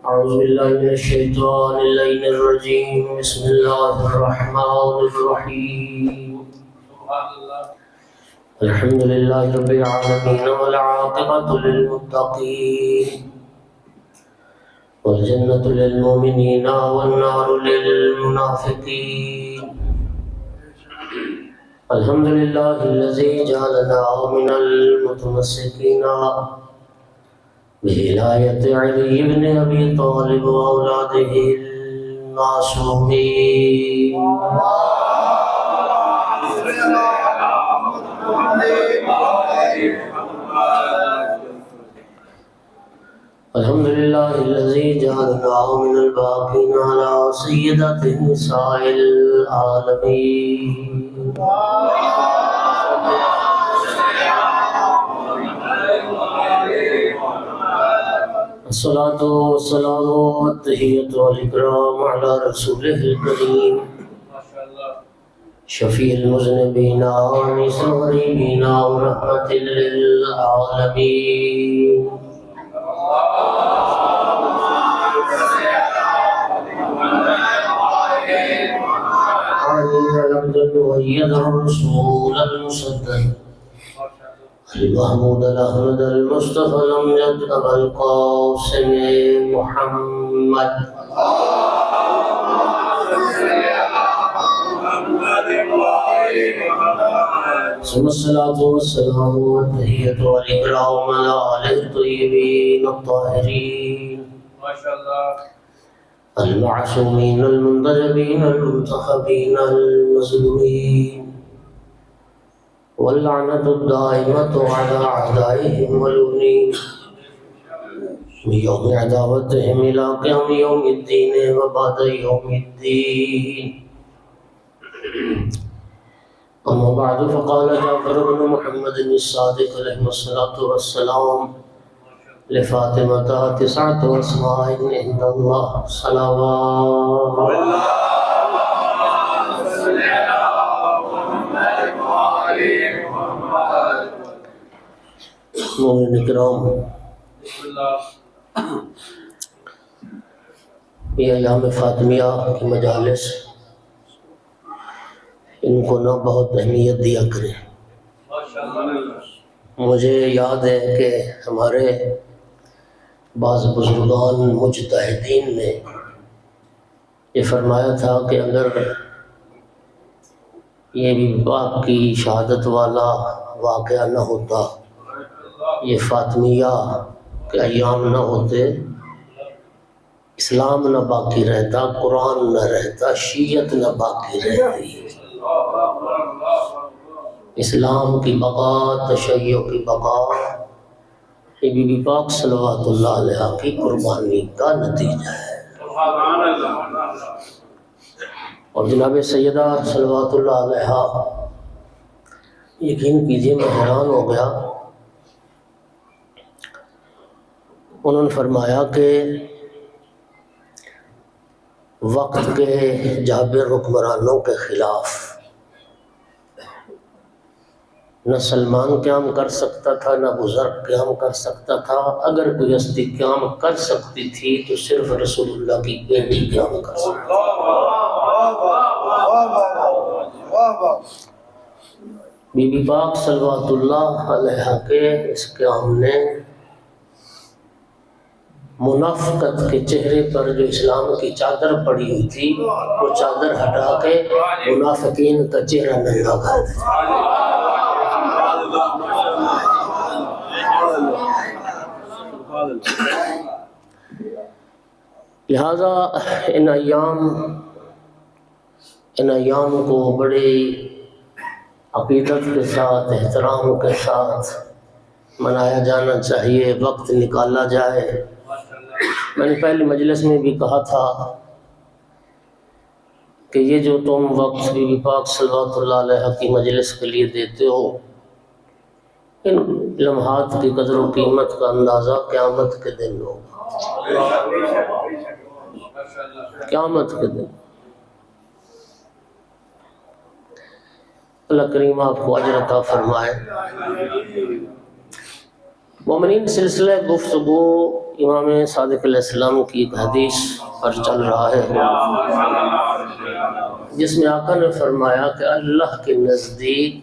أعوذ بالله من الشيطان اللعين الرجيم. بسم الله الرحمن الرحيم. الحمد لله رب العالمين والعاقبة للمتقين والجنة للمؤمنين والنار للمنافقين. الحمد لله الذي جعلنا من المتمسكين بولاية علي بن أبي طالب وأولاده المعصومين. الحمد لله الذي جعلنا من الباقين على سيدة نساء العالمين. الصلاة والسلام والتحية والإكرام على رسوله الكريم شفيع المذنبين وأنيس الغريبين ورحمة للعالمين. العبد المؤيد الرسول المصدق المحمود الأحمد المصطفى الأمجد أبا القاسم محمد. ثم الصلاة والسلام والتحية والإكرام على آله الطيبين الطاهرين المعصومين المنتجبين المنتخبين المظلومين، واللعنة الدائمة على أعدائهم والمؤمنين من يوم عداوتهم إلى قيام يوم الدين وبعد يوم الدين. أما بعد، فقال جعفر بن محمد الصادق عليه الصلاة والسلام لفاطمة 9 أسماء عند الله صلوات مومنین کرام، یہ ایام فاطمیہ کی مجالس ان کو نہ بہت اہمیت دیا کریں۔ مجھے یاد ہے کہ ہمارے بعض بزرگان مجتہدین نے یہ فرمایا تھا کہ اگر یہ بھی باپ کی شہادت والا واقعہ نہ ہوتا، یہ فاطمیہ کے ایام نہ ہوتے، اسلام نہ باقی رہتا، قرآن نہ رہتا، شیعت نہ باقی رہتی۔ اسلام کی بقا، تشیع کی بقا یہ بی بی پاک صلوات اللہ علیہ کی قربانی کا نتیجہ ہے۔ اور جناب سیدہ صلوات اللہ علیہ، یقین کیجئے میں حیران ہو گیا۔ انہوں نے فرمایا کہ وقت کے جابر حکمرانوں کے خلاف نہ سلمان قیام کر سکتا تھا، نہ بزرگ قیام کر سکتا تھا۔ اگر کوئی ہستی قیام کر سکتی تھی تو صرف رسول اللہ کی بیٹی قیام کر سکتی تھی۔ بی بی پاک صلوات اللہ علیہ کے اس قیام نے منافقت کے چہرے پر جو اسلام کی چادر پڑی ہوئی تھی، وہ چادر ہٹا کے منافقین کا چہرہ ننگا کر دیا۔ لہذا ان ایام کو بڑے عقیدت کے ساتھ، احترام کے ساتھ منایا جانا چاہیے، وقت نکالا جائے۔ میں نے پہلی مجلس میں بھی کہا تھا کہ یہ جو تم وقت بی بی پاک صلوات اللہ علیہ کی مجلس کے لیے دیتے ہو، ان لمحات کی قدر و قیمت کا اندازہ قیامت کے دن ہوگا۔ قیامت کے دن اللہ کریم آپ کو اجر عطا فرمائے۔ مومنین، سلسلہ گفتگو امام صادق علیہ السلام کی ایک حدیث پر چل رہا ہے جس میں آقا نے فرمایا کہ اللہ کے نزدیک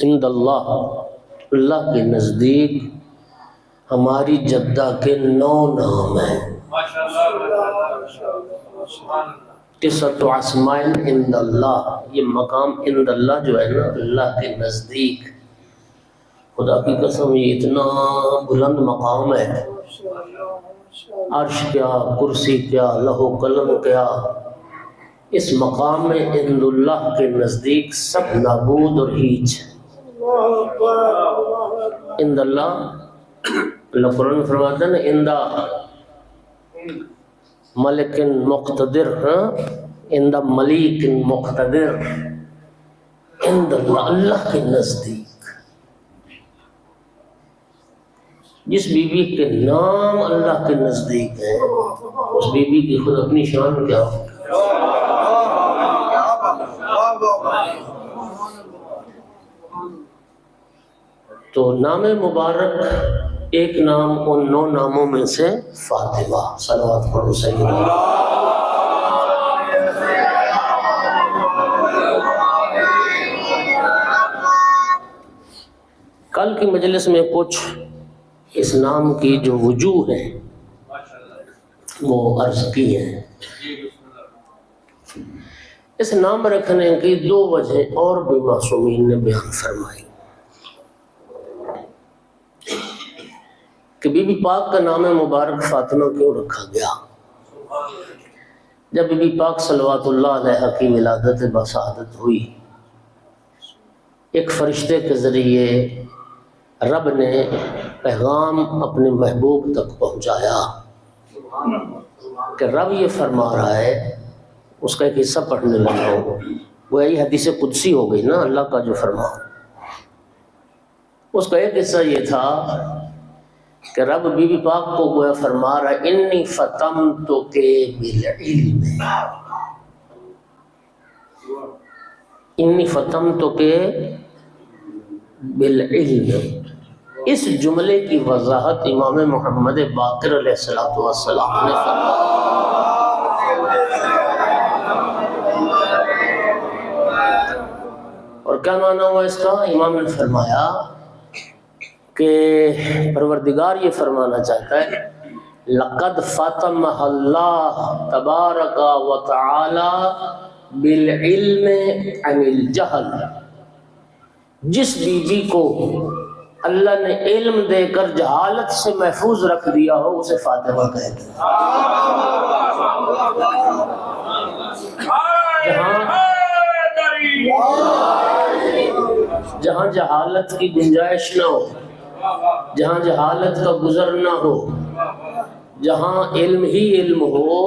عند اللہ کے نزدیک ہماری جدہ کے 9 نام ہیں. تسعۃ اسماء عند اللہ. یہ مقام عند اللہ جو ہے نا اللہ کے نزدیک، خدا کی قسم یہ اتنا بلند مقام ہے. عرش کیا، کرسی کیا، لوح و قلم کیا، اس مقام میں عند اللہ کے نزدیک سب نابود اور ہیچ. عند اللہ قرآن میں فرماتا ہے نا عند ملک مقتدر، عند ملیک مقتدر. عند اللہ، اللہ کے نزدیک. جس بی بی کے نام اللہ کے نزدیک ہے اس بی بی کی خود اپنی شان کیا ہو. تو نام مبارک ایک نام ان 9 ناموں میں سے فاطمہ. صلوات پڑھو سیدنا. کل کی مجلس میں کچھ اس نام کی جو وجوہ ہیں وہ عرض کی ہیں. اس نام رکھنے کی 2 وجہ اور بھی معصومین نے بیان فرمائی کہ بی بی پاک کا نام مبارک فاطمہ کیوں رکھا گیا. جب بی بی پاک صلوات اللہ علیہ کی ولادت بسعادت ہوئی، ایک فرشتے کے ذریعے رب نے پیغام اپنے محبوب تک پہنچایا کہ رب یہ فرما رہا ہے. اس کا ایک حصہ پڑھنے لگا ہوں، وہ یہی حدیث قدسی ہو گئی نا اللہ کا جو فرما. اس کا ایک حصہ یہ تھا کہ رب بی بی پاک کو گویا فرما رہا ہے انی فتنتک بالعلم، انی فتنتک بالعلم. اس جملے کی وضاحت امام محمد باقر علیہ السلام نے فرمایا. اور کیا معنی ہوا اس کا؟ امام نے فرمایا کہ پروردگار یہ فرمانا چاہتا ہے لقد فَتَمَهَ اللَّهُ تبارک و تعالی بالعلم عن الجہل. جس بی بی کو اللہ نے علم دے کر جہالت سے محفوظ رکھ دیا ہو اسے فاطمہ کہتے ہیں. جہاں جہالت کی گنجائش نہ ہو، جہاں جہالت کا گزر نہ ہو، جہاں علم ہی علم ہو،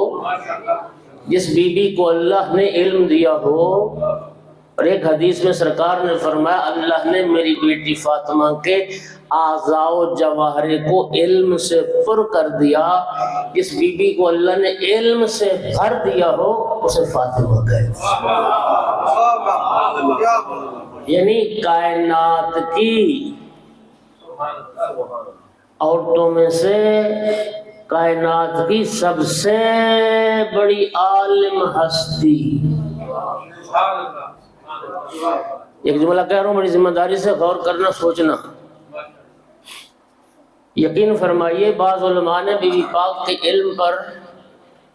جس بی بی کو اللہ نے علم دیا ہو. اور ایک حدیث میں سرکار نے فرمایا اللہ نے میری بیٹی فاطمہ کے اعضاء و جواہر کو علم سے پر کر دیا. جس بی بی کو اللہ نے علم سے بھر دیا ہو اسے فاطمہ کہتے ہیں. یعنی کائنات کی عورتوں میں سے کائنات کی سب سے بڑی عالم ہستی. ایک جملہ کہہ رہا ہوں، بڑی ذمہ داری سے غور کرنا، سوچنا. یقین فرمائیے بعض علماء نے بی بی پاک کے علم پر،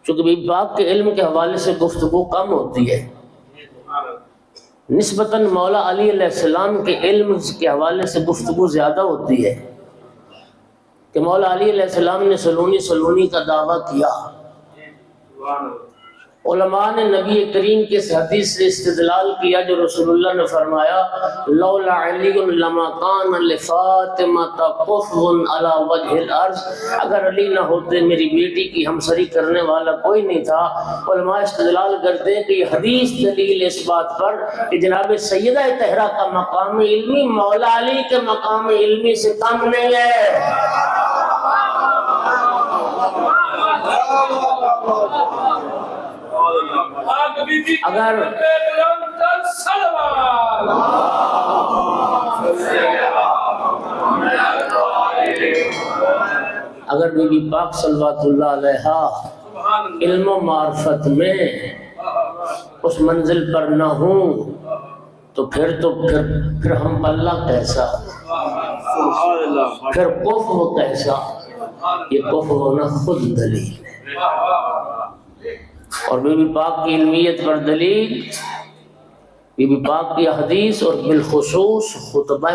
چونکہ بی بی پاک کے علم کے حوالے سے گفتگو کم ہوتی ہے، نسبتاً مولا علی علیہ السلام کے علم کے حوالے سے گفتگو زیادہ ہوتی ہے کہ مولا علی علیہ السلام نے سلونی کا دعویٰ کیا. علماء نے نبی کریم کے اس حدیث سے استدلال کیا جو رسول اللہ نے فرمایا لولا علی لما کان لفاطمہ کفو علی وجہ الارض. اگر علی نہ ہوتے میری بیٹی کی ہمسری کرنے والا کوئی نہیں تھا. علماء استدلال کرتے ہیں کہ یہ حدیث دلیل اس بات پر کہ جناب سیدہ طہرہ کا مقام علمی مولا علی کے مقام علمی سے کم نہیں ہے. اگر اگر بی بی پاک صلوات اللہ علیہا علم و معرفت میں اس منزل پر نہ ہوں تو پھر ہم پلہ کیسا، پھر کفر کیسا؟ یہ کفر ہونا خود دلیل ہے۔ اور بی بی پاک کی علمیت پر دلیل بی بی پاک کی حدیث اور بالخصوص خطبہ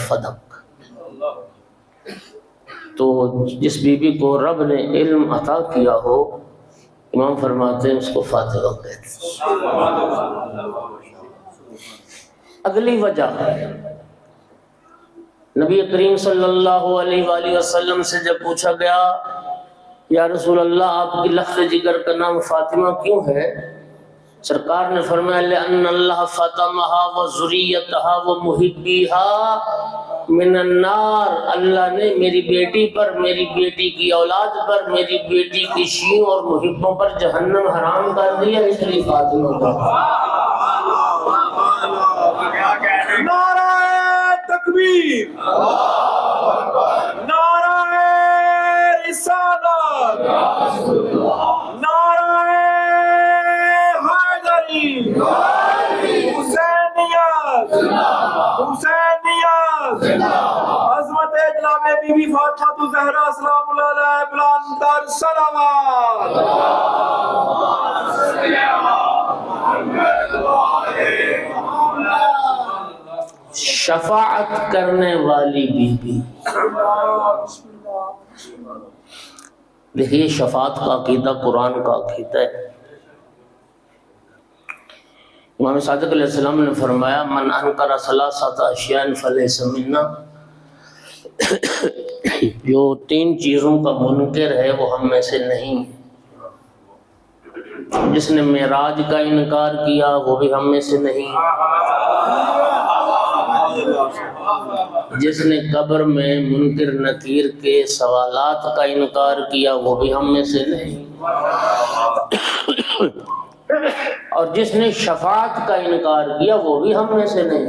فدق۔ تو جس بی بی کو رب نے علم عطا کیا ہو، امام فرماتے ہیں اس کو فاتحہ کہتے ہیں۔ اگلی وجہ نبی کریم صلی اللہ علیہ وآلہ وسلم سے جب پوچھا گیا یا رسول اللہ آپ کی لخت جگر کا نام فاطمہ کیوں ہے، سرکار نے فرمایا لأن اللہ فاطمہا و ذریتہا و محبیہا من النار، اللہ نے میری بیٹی پر، میری بیٹی کی اولاد پر، میری بیٹی کی شیعوں اور محبوں پر جہنم حرام کر دیا، اس لیے فاطمہ کا۔ نعرہ تکبیر، نعرہ رسالت، نعرہ حیدری، حسینیت، حسینیت، عظمت جناب بی بی فاطمہ زہرا سلام اللہ علیہ بلند تر صلوات۔ شفاعت کرنے والی بی بی، دیکھیے شفاعت کا عقیدہ قرآن کا عقیدہ ہے۔ امام صادق علیہ السلام نے فرمایا من انکر ثلاثۃ اشیاء فلیس منا، جو 3 چیزوں کا منکر ہے وہ ہم میں سے نہیں۔ جس نے معراج کا انکار کیا وہ بھی ہم میں سے نہیں، جس نے قبر میں منکر نکیر کے سوالات کا انکار کیا وہ بھی ہم میں سے نہیں، اور جس نے شفاعت کا انکار کیا وہ بھی ہم میں سے نہیں۔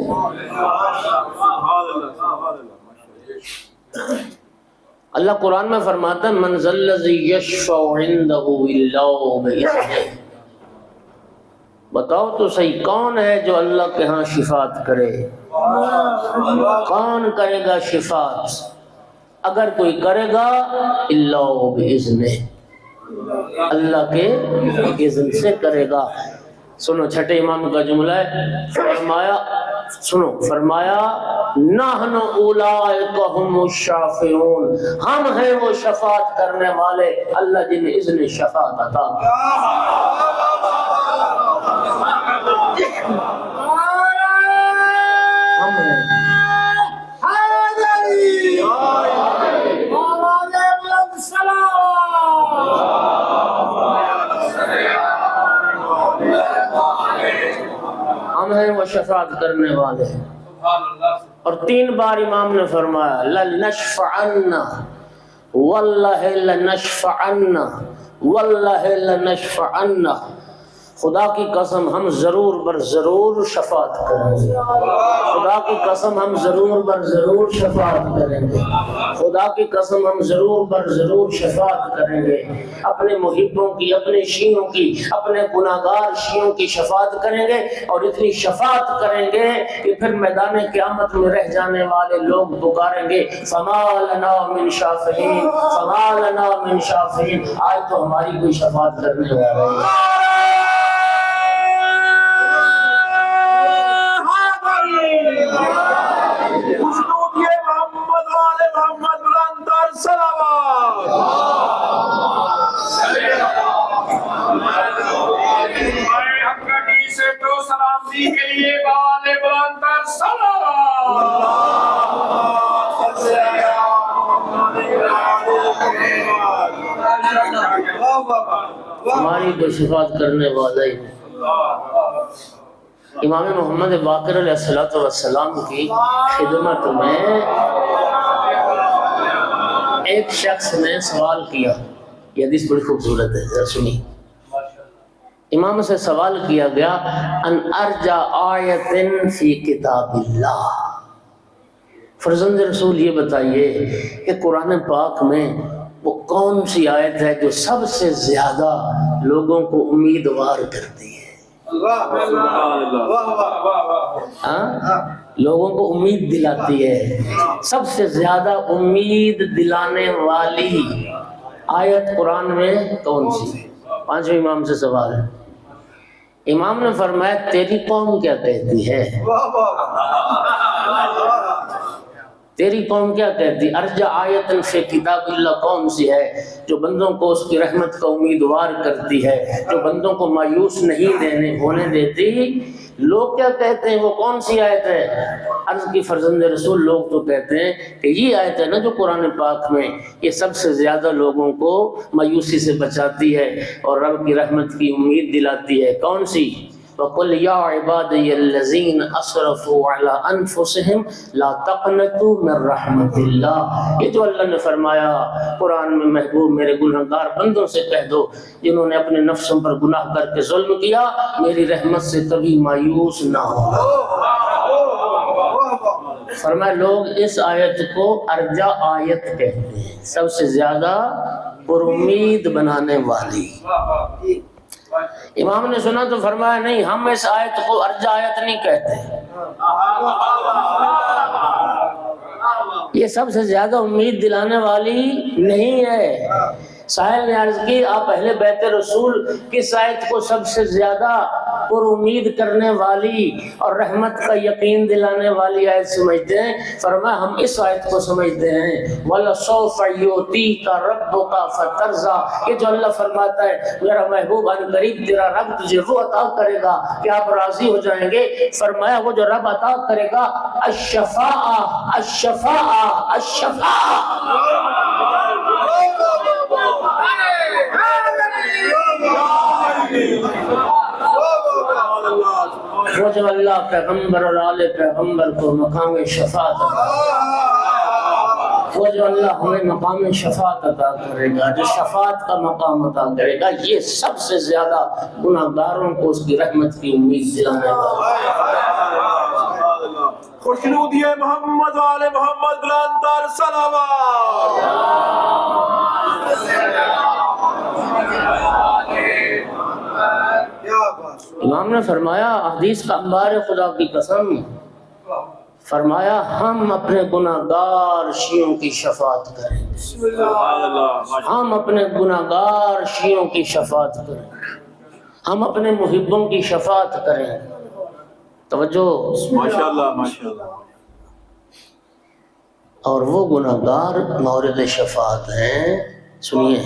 اللہ قرآن میں فرماتا ہے من ذا الذی یشفع عندہ الا بإذنہ، بتاؤ تو صحیح کون ہے جو اللہ کے ہاں شفاعت کرے، کون کرے گا شفاعت؟ اگر کوئی کرے گا الا بإذنہ، اللہ کے اذن سے کرے گا۔ سنو چھٹے امام کا جملہ ہے، فرمایا سنو فرمایا نحن اولئک هم الشافعون، ہم ہیں وہ شفاعت کرنے والے، اللہ جن اذن شفاعت عطا ہم ہیں۔ ہم ہیں وہ شفاعت کرنے والے۔ اور 3 بار امام نے فرمایا لنشفعن واللہ لنشفعن واللہ لنشفعن، خدا کی قسم ہم ضرور بر ضرور شفاعت کریں گے، خدا کی قسم ہم ضرور بر ضرور شفاعت کریں گے، خدا کی قسم ہم ضرور بر ضرور شفاعت کریں گے، اپنے محبوں کی، اپنے شیعوں کی، اپنے گناہگار شیعوں کی شفاعت کریں گے، اور اتنی شفاعت کریں گے کہ پھر میدان قیامت میں رہ جانے والے لوگ پکاریں گے فما لنا من شافعین، فما لنا من شافعین، آج تو ہماری کوئی شفاعت کرنے والا ہے۔ ہماری کو شفاعت کرنے والا ہی۔ امام محمد باقر علیہ السلام کی خدمت میں ایک شخص نے سوال کیا، یہ حدیث بڑی خوبصورت ہے، ذرا سنی۔ امام سے سوال کیا گیا ان ارجع آیت فی کتاب اللہ، فرزند رسول یہ بتائیے کہ قرآن پاک میں وہ کون سی آیت ہے جو سب سے زیادہ لوگوں کو امیدوار کرتی ہے؟ لوگوں کو امید دلاتی ہے، سب سے زیادہ امید دلانے والی آیت قرآن میں کون سی؟ پانچویں امام سے سوال ہے۔ امام نے فرمایا تیری قوم کیا کہتی ہے؟ تیری قوم کیا کہتی؟ ارجع آیت فی کتاب اللہ کون سی ہے جو بندوں کو اس کی رحمت کا امیدوار کرتی ہے، جو بندوں کو مایوس نہیں ہونے دیتی؟ لوگ کیا کہتے ہیں وہ کون سی آیت ہے؟ عرض کی فرزند رسول لوگ تو کہتے ہیں کہ یہ آیت ہے نا جو قرآن پاک میں یہ سب سے زیادہ لوگوں کو مایوسی سے بچاتی ہے اور رب کی رحمت کی امید دلاتی ہے۔ کون سی؟ وَقُلْ يَا عِبَادِيَ الَّذِينَ أَسْرَفُوا عَلَىٰ أَنفُسِهِمْ لَا تَقْنَطُوا مِن رَحْمَتِ اللَّهِ، یہ جو اللہ نے فرمایا قرآن میں محبوب میرے گنہگار بندوں سے کہہ دو جنہوں نے اپنے نفسوں پر گناہ کر کے ظلم کیا میری رحمت سے کبھی مایوس نہ ہو۔ فرمایا لوگ اس آیت کو ارجع آیت کہتے ہیں، سب سے زیادہ پر امید بنانے والی۔ امام نے سنا تو فرمایا نہیں، ہم اس آیت کو ارجع آیت نہیں کہتے، یہ سب سے زیادہ امید دلانے والی نہیں ہے۔ سائل نے عرض کی آپ اہل بیت رسول کس آیت کو سب سے زیادہ پر امید کرنے والی اور رحمت کا یقین دلانے والی آیت سمجھتے ہیں؟ فرمایا ہم اس آیت کو سمجھتے ہیں وَلَسَوْفَ يُعْطِيكَ رَبُّكَ فَتَرْضَىٰ، یہ جو اللہ فرماتا ہے میرا محبوب ان قریب تیرا رب تجھے وہ عطا کرے گا کہ آپ راضی ہو جائیں گے۔ فرمایا وہ جو رب عطا کرے گا الشفاء الشفاء الشفاء، وہ جو اللہ پیغمبر اور آل پیغمبر کو مقام شفاعت عطا، وہ جو اللہ ہمیں مقام شفاعت عطا کرے گا، جو شفاعت کا مقام عطا کرے گا، یہ سب سے زیادہ گناہگاروں کو اس کی رحمت کی امید دلانے والا۔ خوشنودی محمد والے محمد بلند تر صلوات۔ امام نے فرمایا حدیث کا انبار خدا کی قسم، فرمایا ہم اپنے گناہگار شیعوں کی شفاعت کریں گے، ہم اپنے گناہگار شیعوں کی شفاعت کریں گے، ہم اپنے محبوں کی شفاعت کریں گے۔ توجہ، ماشاءاللہ ماشاءاللہ۔ اور وہ گناہگار مورد شفاعت ہیں، سنیے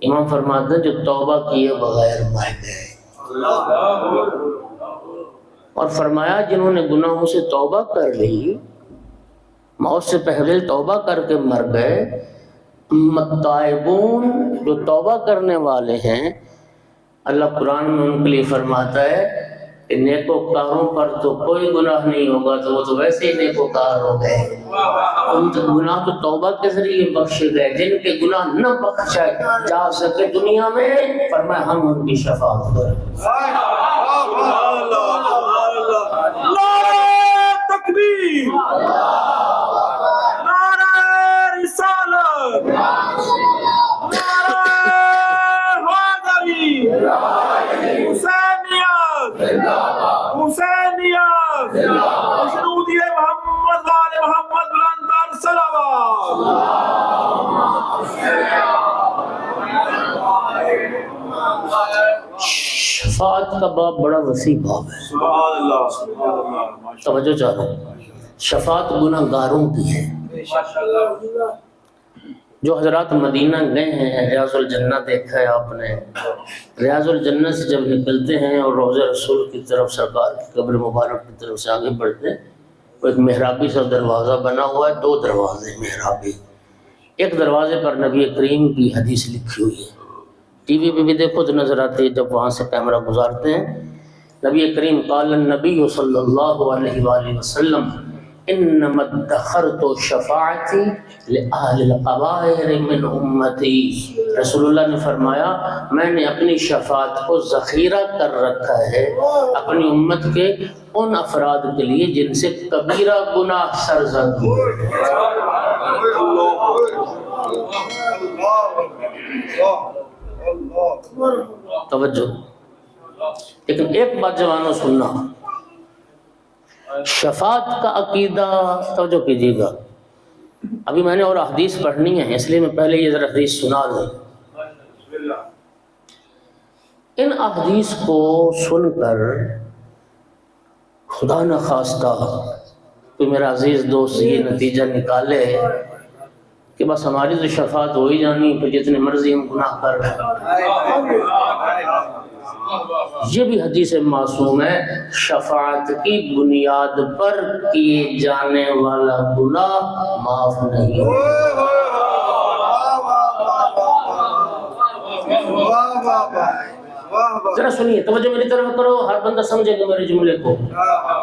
امام فرماتے ہیں جو توبہ کیے بغیر مر گئے، اور فرمایا جنہوں نے گناہوں سے توبہ کر لی، موت سے پہلے توبہ کر کے مر گئے، متائبون جو توبہ کرنے والے ہیں، اللہ قرآن میں ان کے لیے فرماتا ہے کہ نیکوکاروں پر تو کوئی گناہ نہیں ہوگا تو وہ تو ویسے ہی نیکوکار ہو گئے، ان کے گناہ تو توبہ کے ذریعے بخشے گئے، جن کے گناہ نہ بخشے جا سکے دنیا میں، فرمایا ہم ان کی شفاعت کریں۔ نعرہ تکبیر، نعرہ رسالت، نعرہ حیدری، حسینیت، حسینیت، خوشنودی محمد والے محمد بلند تر صلوات۔ شفاعت کا باب بڑا وسیع باب ہے، سبحان اللہ سبحان اللہ۔ توجہ چاہو، شفاعت گناہگاروں کی ہے۔ جو حضرات مدینہ گئے ہیں، ریاض الجنہ دیکھا ہے آپ نے، ریاض الجنہ سے جب نکلتے ہیں اور روضہ رسول کی طرف سرکار کی قبر مبارک کی طرف سے آگے بڑھتے ہیں، وہ ایک محرابی سا دروازہ بنا ہوا ہے، دو دروازے محرابی، ایک دروازے پر نبی کریم کی حدیث لکھی ہوئی ہے، ٹی وی پہ بھی دیکھو تو نظر آتی ہے جب وہاں سے کیمرہ گزارتے ہیں، نبی کریم قال النبی صلی اللہ علیہ وآلہ وسلم انما ادخرت شفاعتی لأہل القبائر من امتی، رسول اللہ نے فرمایا میں نے اپنی شفاعت کو ذخیرہ کر رکھا ہے اپنی امت کے ان افراد کے لیے جن سے کبیرہ گناہ سرزد ہوئے۔ توجہ، لیکن ایک بات جوانوں سننا، شفاعت کا عقیدہ توجہ کیجیے گا، ابھی میں نے اور احادیث پڑھنی ہے اس لیے میں پہلے یہ ذرا حدیث سنا دوں۔ ان احادیث کو سن کر خدا نہ خواستہ کوئی میرا عزیز دوست یہ نتیجہ نکالے کہ بس ہماری تو شفاعت ہو ہی جانی، پھر جتنے مرضی ہم گناہ کر رہے ہیں، یہ بھی حدیث معصوم ہے، شفاعت کی بنیاد پر کیے جانے والا گناہ معاف نہیں۔ ذرا سنیے، توجہ میری طرف کرو، ہر بندہ سمجھے گا میرے جملے کو۔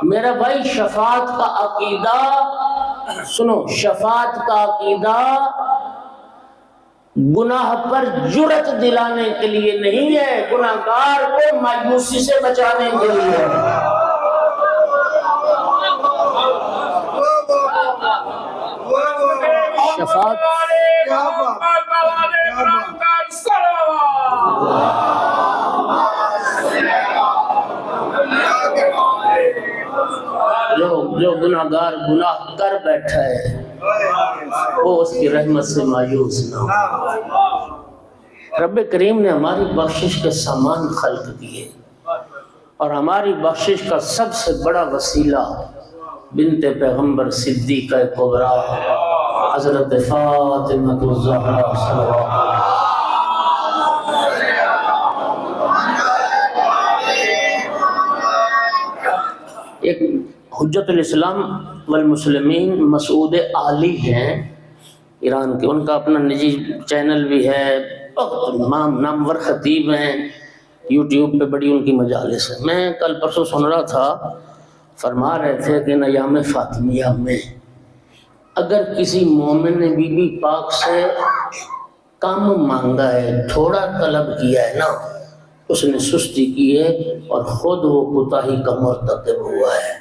میرا بھائی شفاعت کا عقیدہ سنو، شفاعت کا عقیدہ گناہ پر جرأت دلانے کے لیے نہیں ہے، گناہگار کو مایوسی سے بچانے کے لیے ہے۔ شفاعت جو گناہگار گناہ کر بیٹھا ہے وہ اس کی رحمت سے مایوس نہ ہو۔ رب کریم نے ہماری بخشش کے سامان خلق کیے اور ہماری بخشش کا سب سے بڑا وسیلہ بنت پیغمبر صدیقہ کبریٰ حضرت فاطمہ الزہرا صلوات ایک حجت الاسلام والمسلمین مسعود عالی ہیں ایران کے، ان کا اپنا نجی چینل بھی ہے، بہت نامور خطیب ہیں، یوٹیوب پہ بڑی ان کی مجالس ہے۔ میں کل پرسوں سن رہا تھا، فرما رہے تھے کہ ایام فاطمیہ میں اگر کسی مومن نے بی بی پاک سے کم مانگا ہے، تھوڑا طلب کیا ہے نا، اس نے سستی کی ہے اور خود وہ کوتاہی کا مرتکب ہوا ہے۔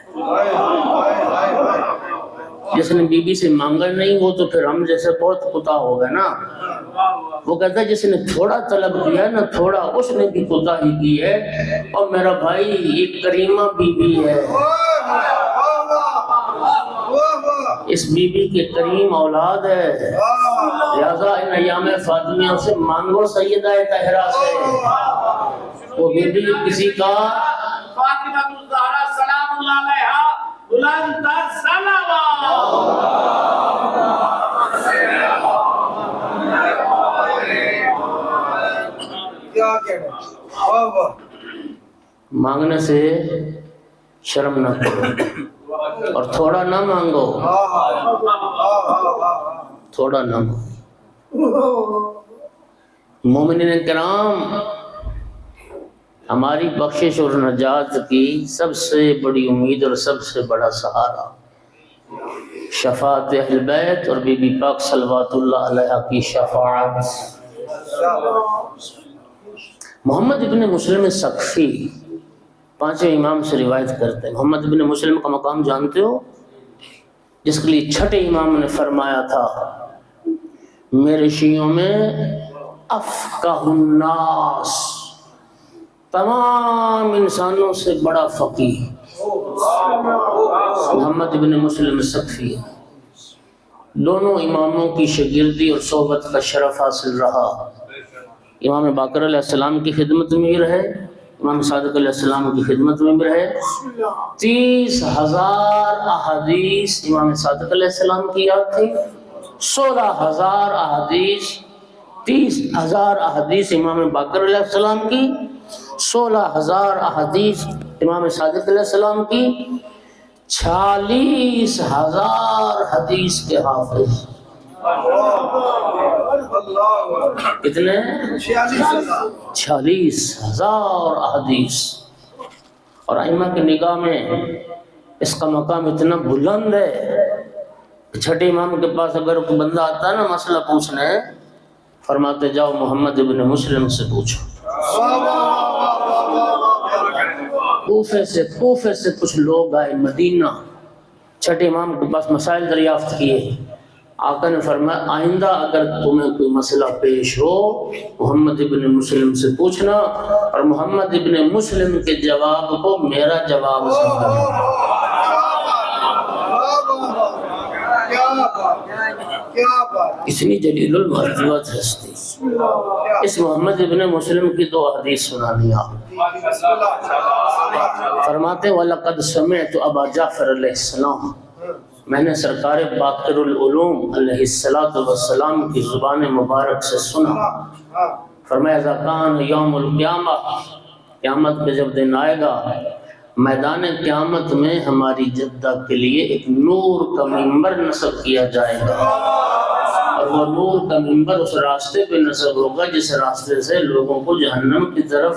جس نے بی بی سے مانگا نہیں وہ تو پھر ہم جیسے بہت کوتاہ ہوگا نا، وہ کہتا ہے جس نے تھوڑا طلب کیا نا، تھوڑا اس نے بھی کوتاہی کی ہے، اور میرا بھائی یہ کریمہ بی بی ہے، اس بی بی کے کریم اولاد ہے، لہذا ان ایام فاطمیہ سے مانگو سیدہ طاہرہ سے، وہ بی بی کسی کا فاطمہ الزہرا سلام اللہ علیہا بلند تر صلوات۔ مانگنے سے شرم نہ کرو اور تھوڑا نہ مانگو، تھوڑا نہ مانگو۔ مومنین کرام، ہماری بخشش اور نجات کی سب سے بڑی امید اور سب سے بڑا سہارا شفاعت اہل بیت اور بی بی پاک صلوات اللہ علیہ کی شفاعت۔ محمد ابن مسلم ثقفی پانچویں امام سے روایت کرتے ہیں۔ محمد ابن مسلم کا مقام جانتے ہو، جس کے لیے چھٹے امام نے فرمایا تھا میرے شیعوں میں افقہ الناس، تمام انسانوں سے بڑا فقیہ محمد ابن مسلم ثقفی۔ دونوں اماموں کی شاگردی اور صحبت کا شرف حاصل رہا۔ امام باقر علیہ السلام کی خدمت میں بھی رہے، امام صادق علیہ السلام کی خدمت میں بھی رہے۔ 30,000 احادیث امام صادق علیہ السلام کی یاد تھی، 16,000 احادیث 30,000 احادیث امام باقر علیہ السلام کی، 16,000 احادیث امام صادق علیہ السلام کی، 46,000 حدیث کے حافظ۔ کتنے؟ 46,000 احادیث۔ اور ائمہ کی نگاہ میں اس کا مقام اتنا بلند ہے کہ چھٹے امام کے پاس اگر کوئی بندہ آتا ہے نا مسئلہ پوچھنے، فرماتے جاؤ محمد ابن مسلم سے پوچھو۔ کوفے سے کچھ لوگ آئے مدینہ، چھٹے امام کے پاس مسائل دریافت کیے۔ آقا نے فرمایا آئندہ اگر تمہیں کوئی مسئلہ پیش ہو محمد ابن مسلم سے پوچھنا، اور محمد ابن مسلم کے جواب کو میرا جواب سمجھنا۔ اتنی جلیل المرتبت ہستی، اس محمد ابن مسلم کی دو حدیث سنانی آپ۔ فرماتے وَلَقَدْ سَمِعْتُ أَبَا جعفر علیہ السلام، میں نے سرکار باقر العلوم علیہ السلام کی زبان مبارک سے سنا۔ فرمایا اذا کان یوم القیامہ، قیامت پہ جب دن آئے گا، میدان قیامت میں ہماری جدہ کے لیے ایک نور کا منبر نصب کیا جائے گا، اور وہ نور کا منبر اس راستے پہ نصب ہوگا جس راستے سے لوگوں کو جہنم کی طرف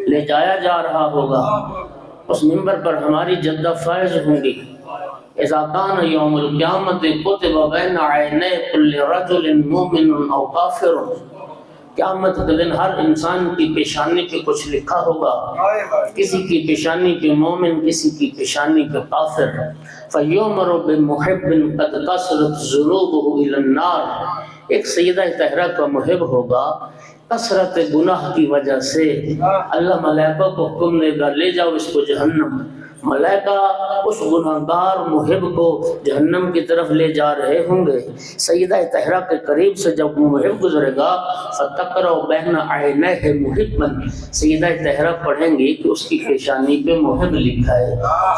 لے جایا جا رہا ہوگا۔ اس منبر پر ہماری جدہ فائز ہوں گی۔ اذا کان یوم القیامت کتب بین عینی کل رجل مومن او کافر، قیامت کے دن ہر انسان کی پیشانی پہ کچھ لکھا ہوگا، کسی کی پیشانی پہ مومن، کسی کی پیشانی پہ کافر۔ فَيُؤْمَرُ بِمُحِبٍ قَدْ كَثُرَتْ ذُنُوبُهُ إِلَى النَّارِ، ایک سیدہ طاہرہ کا محب ہوگا، کثرت گناہ کی وجہ سے اللہ ملائکہ کو حکم دے گا لے جاؤ اس کو جہنم۔ ملائکہ اس گناہگار محب کو جہنم کی طرف لے جا رہے ہوں گے۔ سیدہ طاہرہ کے قریب سے جب وہ محب گزرے گا فَتَقْرَأُ بَيْنَ عَيْنَيْهِ مُحِبًّا، سیدہ طاہرہ پڑھیں گی کہ اس کی پیشانی پہ محب لکھا ہے۔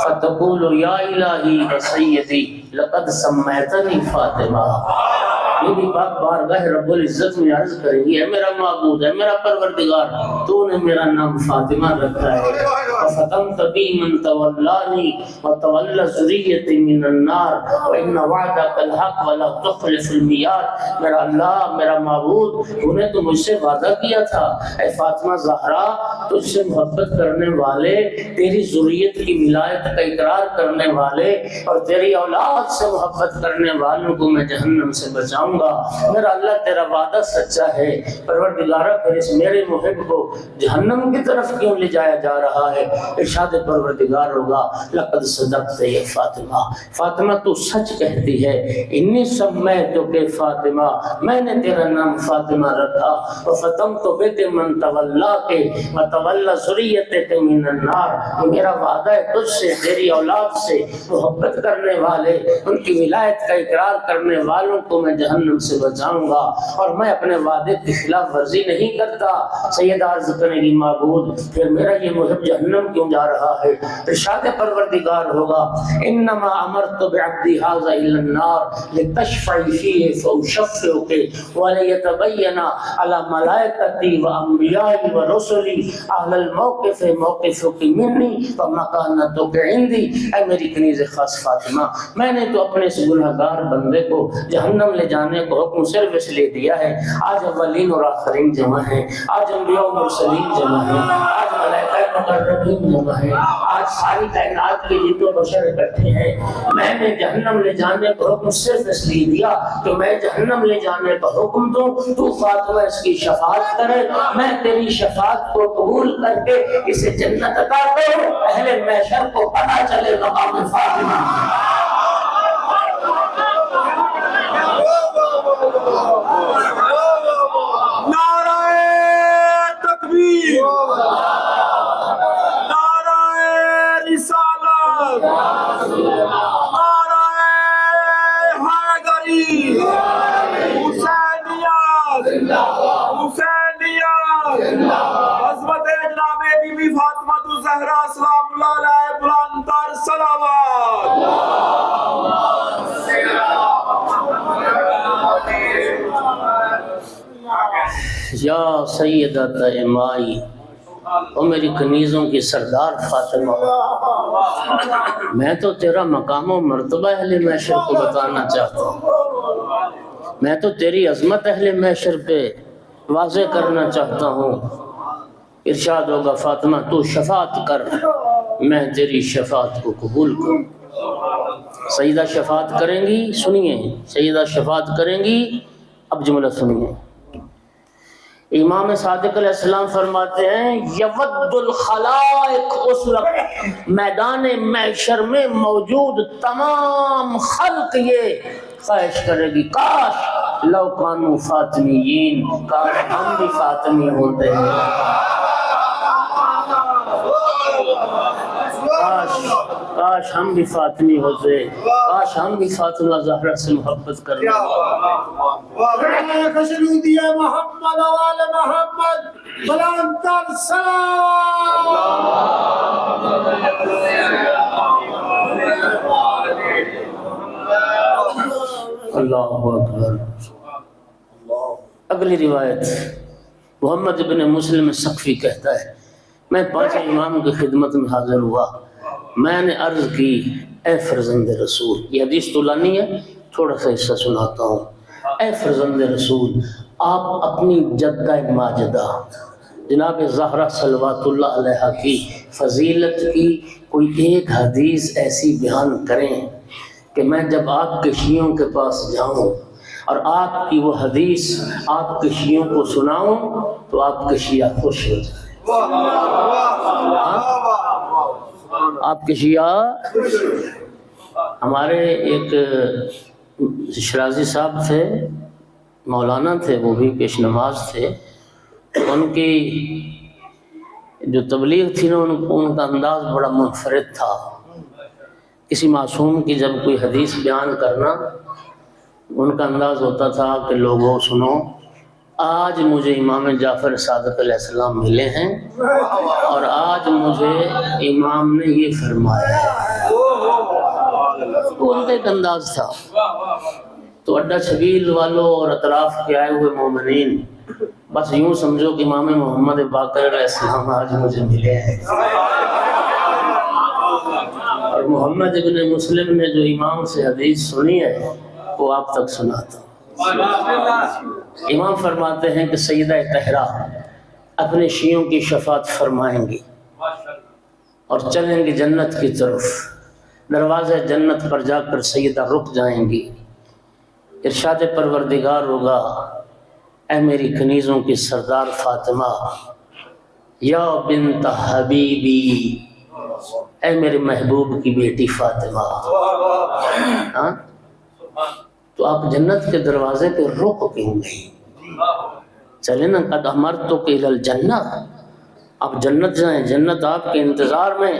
فَتَقُولُ يَا إِلَٰهِي وَسَيِّدِي لَقَدْ سَمَّيْتَنِي فَاطِمَةً، یہ بھی پاک بارگاہ رب العزت میں عرض کریں گی اے میرا معبود، اے میرا پروردگار، تو نے میرا نام فاطمہ رکھا ہے۔ وَفَتَمْتَ بِي مَنْ تَوَلَّانِي وَتَوَلَّ ذُرِّيَّتِي مِنَ النَّارِ وَإِنَّ وَعْدَكَ الْحَقُّ وَلَا تُخْلِفُ الْمِيعَادَ، میرا اللہ، میرا معبود، تو نے تو مجھ سے وعدہ کیا تھا اے فاطمہ زہرا، تجھ سے محبت کرنے والے، تیری ذریت کی ولایت کا اقرار کرنے والے اور تیری اولاد سے محبت کرنے والوں کو میں جہنم سے بچاؤں گا۔ میرا اللہ تیرا وعدہ سچا ہے، پروردگارہ پھر اس میرے محب کو جہنم کی طرف کیوں لے جایا جا رہا ہے؟ ارشاد پروردگار ہوگا لقد صدقت یا فاطمہ، فاطمہ تو سچ کہتی ہے، انی سمیتک فاطمہ، میں نے تیرا نام فاطمہ رکھا۔ وفتمت بک من تولاک وتولی ذریتک من النار، میرا وعدہ ہے تجھ سے، تیری اولاد سے محبت کرنے والے، ان کی ولایت کا اقرار کرنے والوں کو میں جہنم سے بچاؤں گا، اور میں اپنے وعدے کی خلاف ورزی نہیں کرتا۔ سید عرض کرے گی معبود پھر میرا یہ محب جہنم کیوں جا رہا ہے؟ ارشاد پروردگار ہوگا انما امرت بعبدی ھذا الی النار لتشفعی فیہ فاشفعک ولیتبین علی ملائکتی وانبیائی ورسلی اہل الموقف موقفک منی ومکانتک عندی۔ اے میری کنیز خاص فاطمہ، میں نے تو اپنے اس گنہگار بندے کو جہنم لے جانے کو حکم صرف اس لیے دیا ہے، آج اولین اور آخرین جمع ہیں، آج انبیاء و مرسلین جمع ہیں، آج ملائکہ مقربین جمع ہیں، آج ساری کائنات کے جن و بشر اکٹھے ہیں، میں نے جہنم لے جانے کا حکم صرف اس لیے دیا کہ میں جہنم لے جانے کا حکم دوں، تو فاطمہ اس کی شفاعت کرے، میں تیری شفاعت کو قبول کر کے اسے جنت عطا کروں، اہل محشر کو پتہ چلے مقام فاطمہ۔ نعرہ تکبیر، نعرہ رسالت، نعرہ حیدری، حسینیت، حسینیت، عظمت جناب بی بی فاطمہ الزہرا سلام اللہ علیہ بلند تر صلوات۔ یا سیدت امائی، او میری کنیزوں کی سردار فاطمہ، میں تو تیرا مقام و مرتبہ اہل محشر کو بتانا چاہتا ہوں، میں تو تیری عظمت اہل محشر پہ واضح کرنا چاہتا ہوں۔ ارشاد ہوگا فاطمہ تو شفاعت کر، میں تیری شفاعت کو قبول کروں۔ سیدہ شفاعت کریں گی، سنیے، سیدہ شفاعت کریں گی، اب جملہ سنیے۔ امام صادق علیہ السلام فرماتے ہیں یود الخلائق، اس وقت میدان محشر میں موجود تمام خلق یہ خواہش کرے گی، کاش لو کانوا فاطمیین، کاش ہم بھی فاطمی ہوتے ہیں، کاش ہم بھی فاطمی ہوتے، کاش ہم بھی فاطمہ زہرا سے محبت کرنے محمد وآل محمد بلند سلام۔ اللہ اکبر۔ اگلی روایت محمد بن مسلم سقفی کہتا ہے میں 5 امام کی خدمت میں حاضر ہوا، میں نے عرض کی اے فرزند رسول، یہ حدیث طولانی ہے، تھوڑا سا حصہ سناتا ہوں۔ اے فرزند رسول، آپ اپنی جدہ ماجدہ جناب زہرا صلوات اللہ علیہ کی فضیلت کی کوئی ایک حدیث ایسی بیان کریں کہ میں جب آپ کے شیعوں کے پاس جاؤں اور آپ کی وہ حدیث آپ کے شیعوں کو سناؤں تو آپ کے شیعہ خوش ہو جائیں۔ آپ کے شیعہ، ہمارے ایک شرازی صاحب تھے، مولانا تھے، وہ بھی پیش نماز تھے، ان کی جو تبلیغ تھی نا ان کا انداز بڑا منفرد تھا۔ کسی معصوم کی جب کوئی حدیث بیان کرنا ان کا انداز ہوتا تھا کہ لوگوں سنو، آج مجھے امام جعفر صادق علیہ السلام ملے ہیں اور آج مجھے امام نے یہ فرمایا ہے، وہ ان کا ایک انداز تھا۔ تو اڈا شبیل والوں اور اطراف کے آئے ہوئے مومنین بس یوں سمجھو کہ امام محمد باقر علیہ السلام آج مجھے ملے ہیں، اور محمد ابن مسلم نے جو امام سے حدیث سنی ہے وہ آپ تک سناتا ہوں۔ امام فرماتے ہیں کہ سیدہ طاہرہ اپنے شیعوں کی شفاعت فرمائیں گی اور چلیں گی جنت کی طرف، دروازے جنت پر جا کر سیدہ رک جائیں گی، ارشاد پروردگار ہوگا اے میری کنیزوں کی سردار فاطمہ، یا بنت حبیبی، اے میرے محبوب کی بیٹی فاطمہ، ہاں تو آپ جنت کے دروازے پہ رک کیوں گئی؟ چلیں نا، قد امرتک الی الجنہ، آپ جنت جائیں، جنت آپ کے انتظار میں۔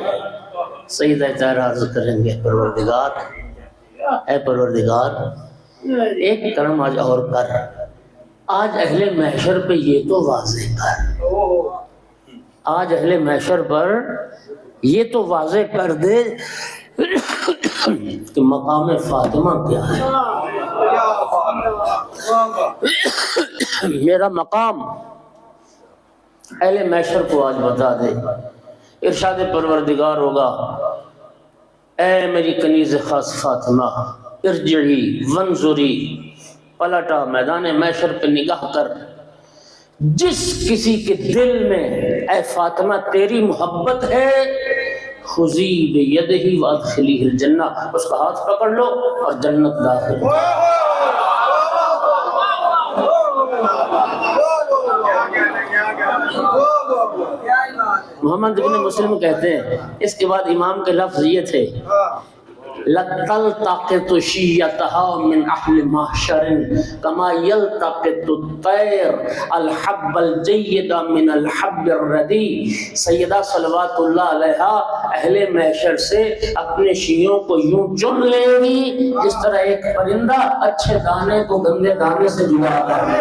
سیدہ طاہرہ عرض کریں گے پروردگار، اے پروردگار ایک کرم آج اور کر، آج اہل محشر پہ یہ تو واضح کر، آج اہل محشر پر یہ تو واضح کر دے کہ مقام فاطمہ کیا ہے، میرا مقام اہل محشر کو آج بتا دے۔ ارشاد پروردگار ہوگا اے میری کنیز خاص فاطمہ، ارجعی وانظری، پلٹا میدان محشر پہ نگاہ کر، جس کسی کے دل میں اے فاطمہ تیری محبت ہے، خذی بیدہ وادخلیہ الجنہ، اس کا ہاتھ پکڑ لو اور جنت داخل ہو۔ محمد بن مسلم کہتے ہیں اس کے بعد امام کے لفظ یہ تھے لَتَلْتَقِطُ شِيَّتَهَا مِنْ أَهْلِ مَحْشَرٍ كَمَا يَلْتَقِطُ الطَّيْرُ الْحَبَّ الْجَيِّدَ مِنَ الْحَبِّ الرَّدِيِّ۔ سیدہ صلوات اللہ علیہا اہل محشر سے اپنے شیعوں کو یوں چن لیں گی جس طرح ایک پرندہ اچھے دانے کو گندے دانے سے جدا کر لے۔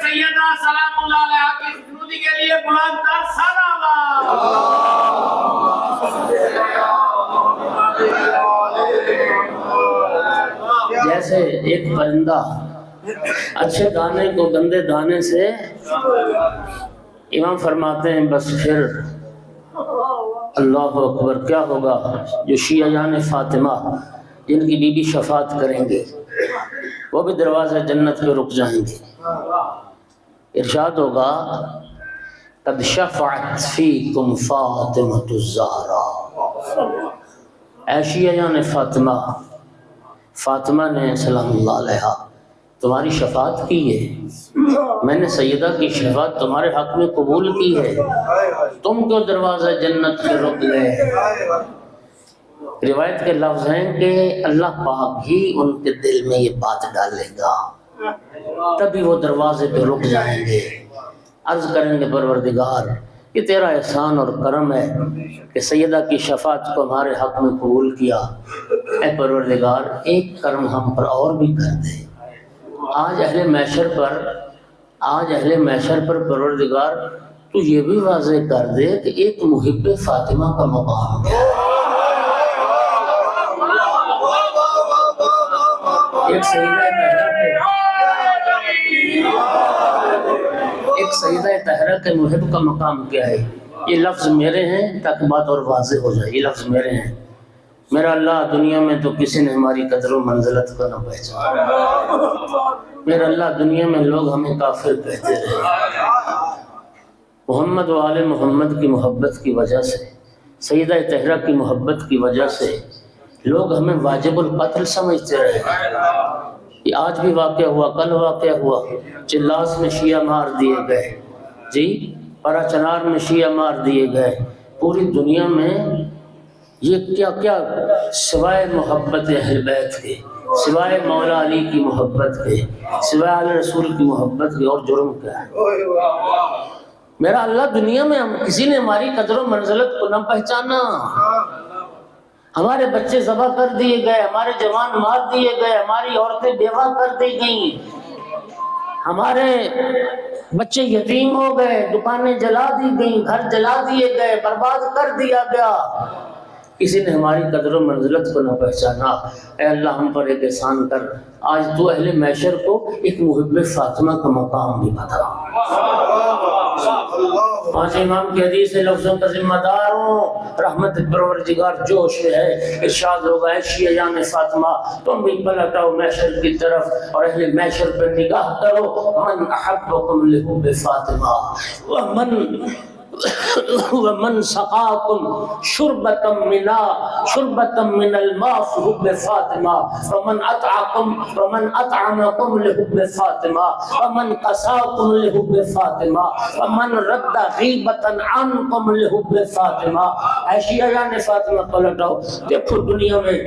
سیدہ سلام اللہ علیہ کی خدمتی کے لیے بلند تر سلام۔ جیسے ایک پرندہ اچھے دانے کو گندے دانے سے، امام فرماتے ہیں بس پھر اللہ اکبر کیا ہوگا، جو شیعیان فاطمہ جن کی بی بی شفاعت کریں گے وہ بھی دروازے جنت پہ رک جائیں گے. ارشاد ہوگا قد شفعت فیکم فاطمۃ الزہرا. عائشہ یعنی فاطمہ، فاطمہ نے سلام اللہ علیہا تمہاری شفاعت کی ہے، میں نے سیدہ کی شفاعت تمہارے حق میں قبول کی ہے، تم کیوں دروازہ جنت پہ رک گئے؟ روایت کے لفظ ہیں کہ اللہ پاک ہی ان کے دل میں یہ بات ڈالے گا، تبھی وہ دروازے پہ رک جائیں گے. عرض کریں گے پروردگار یہ تیرا احسان اور کرم ہے کہ سیدہ کی شفاعت کو ہمارے حق میں قبول کیا. اے پروردگار ایک کرم ہم پر اور بھی کر دے. آج اہل محشر پر پروردگار تو یہ بھی واضح کر دے کہ ایک محب فاطمہ کا مقام ہے. ایک سیدہ طاہرہ کے محب کا مقام کیا ہے؟ یہ لفظ میرے ہیں تاکہ بات اور واضح ہو جائے. یہ لفظ میرے ہیں. میرا اللہ دنیا میں تو کسی نے ہماری قدر و منزلت کو نہ پہچانا. میرا اللہ دنیا میں لوگ ہمیں کافر کہتے رہے. محمد و آل محمد کی محبت کی وجہ سے، سیدہ طاہرہ کی محبت کی وجہ سے لوگ ہمیں واجب القتل سمجھتے رہے. یہ آج بھی واقع ہوا، کل واقع ہوا. چلاس میں شیعہ مار دیے گئے، جی پرا چنار میں شیعہ مار دیے گئے. پوری دنیا میں یہ کیا کیا سوائے محبت اہل بیت کے، سوائے مولا علی کی محبت کے، سوائے آل رسول کی محبت کے اور جرم کیا ہے؟ میرا اللہ دنیا میں کسی نے ہماری قدر و منزلت کو نہ پہچانا. ہمارے بچے ذبح کر دیے گئے، ہمارے جوان مار دیے گئے، ہماری عورتیں بیوہ کر دی گئیں، ہمارے بچے یتیم ہو گئے، دکانیں جلا دی گئیں، گھر جلا دیے گئے، برباد کر دیا گیا. کسی نے ہماری قدر و منزلت کو نہ پہچانا. اے اللہ ہم پر ایک احسان کر، آج تو اہل محشر کو ایک محب فاطمہ کا مقام بھی بتا. پانچ امام کی حدیث سے لفظوں کا ذمہ دار ہوں، رحمت پروردگار جوش ہے. ارشاد ہوگا اے شیعہ یعنی فاطمہ تم بھی پلٹ آؤ محشر کی طرف اور اہل محشر پہ نگاہ کرو. من احبکم لحب فاطمہ ومن سقاکم شربتا من الماء حب فاطمہ ومن اطعمکم لحب فاطمہ ومن قساکم لحب فاطمہ ومن رد غیبتا عنکم لحب فاطمہ. اے شیعہ یعنی فاطمہ پلٹاؤ، دیکھو دنیا میں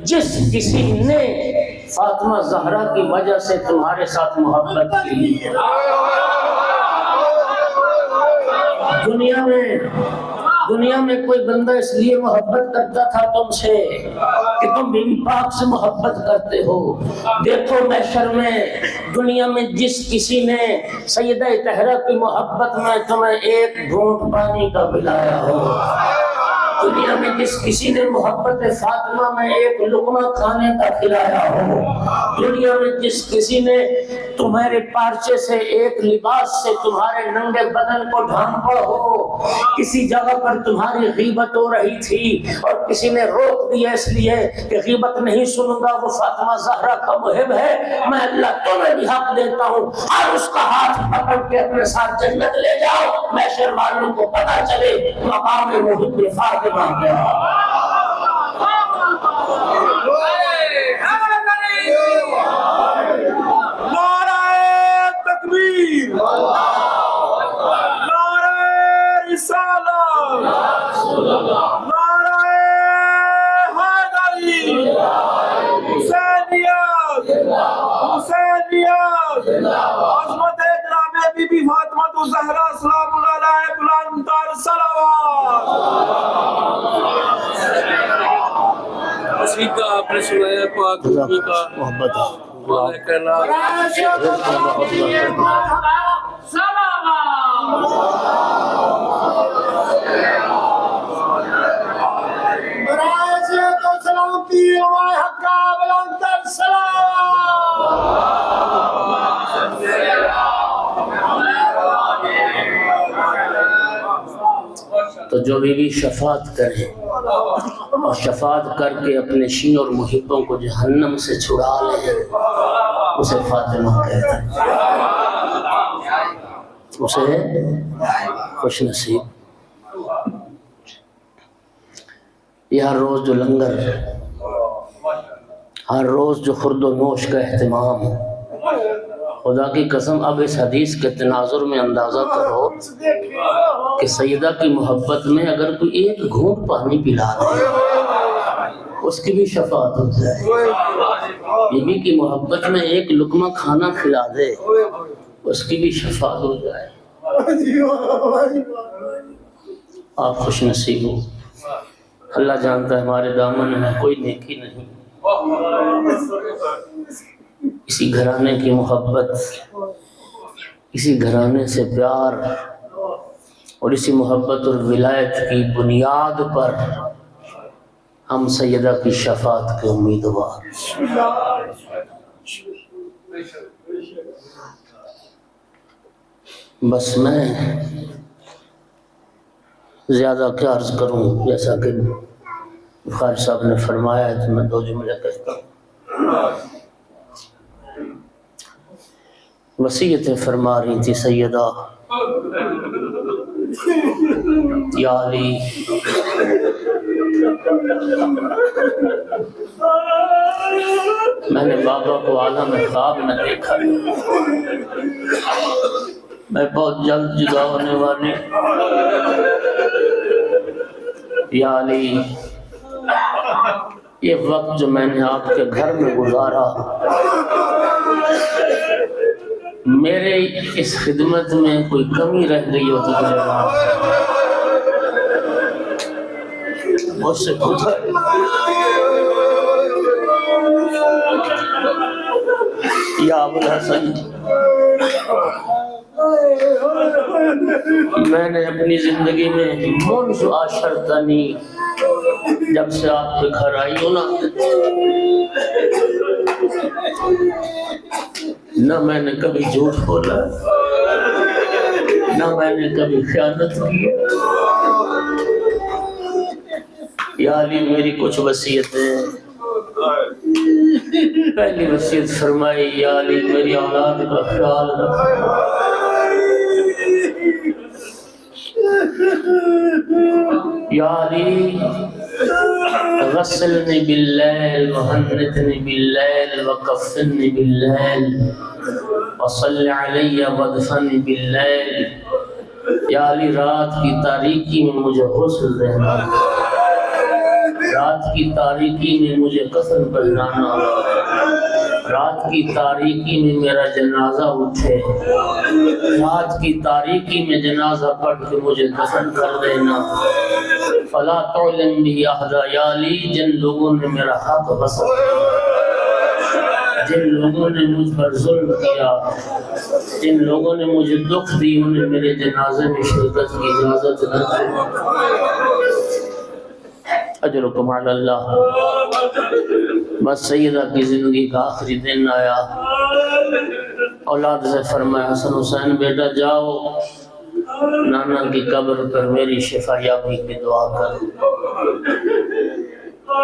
جس کسی نے فاطمہ زہرا کی وجہ سے تمہارے ساتھ محبت کی، دنیا میں کوئی بندہ اس لیے محبت کرتا تھا تم سے کہ تم بی بی پاک سے محبت کرتے ہو. دیکھو محشر میں دنیا میں جس کسی نے سیدہ طاہرہ کی محبت میں تمہیں ایک گھونٹ پانی کا پلایا ہو، دنیا میں جس کسی نے محبت فاطمہ میں ایک لقمہ کھانے کا کھلایا ہو، دنیا میں جس کسی نے تمہارے پارچے سے ایک لباس سے تمہارے ننگے بدن کو ڈھانپا ہو، کسی جگہ پر تمہاری غیبت ہو رہی تھی اور کسی نے روک دیا اس لیے کہ غیبت نہیں سنوں گا، وہ فاطمہ زہرا کا محب ہے، میں اللہ تمہیں بھی حق دیتا ہوں اور اس کا ہاتھ پکڑ کے اپنے ساتھ جنت لے جاؤ. محشر والوں کو پتہ چلے مقام محب فاطمہ کیا. تکبیر، نعرہ رسالت، نعرہ حیدری، حسینیت، حسینیت، عظمت جناب بی بی فاطمہ الزہرا سلام اللہ علیہ بلند تر صلوات. کا آپ نے سنایا پاک نبی کا محبت تو جو بھی شفاعت کرے اور شفاعت کر کے اپنے شیعہ اور محبوں کو جہنم سے چھڑا لے، اسے فاطمہ کہتے ہیں، اسے خوش نصیب۔ یہ ہر روز جو لنگر، ہر روز جو خورد و نوش کا اہتمام، خدا کی قسم اب اس حدیث کے تناظر میں اندازہ کرو کہ سیدہ کی محبت میں اگر کوئی ایک گھونٹ پانی پلا دے اس کی بھی شفاعت ہو جائے، بیوی کی محبت میں ایک لقمہ کھانا کھلا دے اس کی بھی شفاعت ہو جائے۔ آپ خوش نصیب ہو، اللہ جانتا ہے ہمارے دامن میں کوئی نیکی نہیں، اسی گھرانے کی محبت، اسی گھرانے سے پیار اور اسی محبت اور ولایت کی بنیاد پر ہم سیدہ کی شفاعت کے امیدوار۔ بس میں زیادہ کیا عرض کروں، جیسا کہ بخاری صاحب نے فرمایا ہے تو میں دو جملے کہتا ہوں۔ وصیتیں فرما رہی تھی سیدہ، یا علی میں نے بابا کو عالم خواب میں دیکھا، میں بہت جلد جدا ہونے والی، یا علی یہ وقت جو میں نے آپ کے گھر میں گزارا، میرے اس خدمت میں کوئی کمی رہ گئی ہو تو مجھے معاف مجھ سے پوچھا۔ یا ابو الحسن، میں نے اپنی زندگی میں منذ عاشرتنی، جب سے آپ کے گھر آئی ہوں نا، نہ میں نے کبھی جھوٹ بولا، نہ میں نے کبھی خیانت کی۔ یا علی میری کچھ وصیتیں، پہلی وصیت فرمائی، یا علی میری اولاد کا خیال رکھ، یا علی غسلنی باللیل وہنتنی باللیل وکفنی باللیل وصلی علی ودفنی باللیل۔ یا علی رات کی تاریکی میں مجھے غسل دینا، رات کی تاریکی میں مجھے کفن پہنانا، رات کی تاریکی میں میرا جنازہ اٹھے، رات کی تاریکی میں جنازہ پڑھ کے مجھے دفن کر دینا۔ فلا تعلم بھی احدا، یا علی جن لوگوں نے میرا حق غصب، جن لوگوں نے مجھ پر ظلم کیا، جن لوگوں نے مجھے دکھ دی، انہیں میرے جنازے میں شرکت کی اجازت نہ دی۔ اجرکم علی اللہ۔ بس سیدہ کی زندگی کا آخری دن آیا، اولاد سے فرمایا، حسن حسین بیٹا جاؤ نانا کی قبر پر میری شفا یابی کی دعا کر۔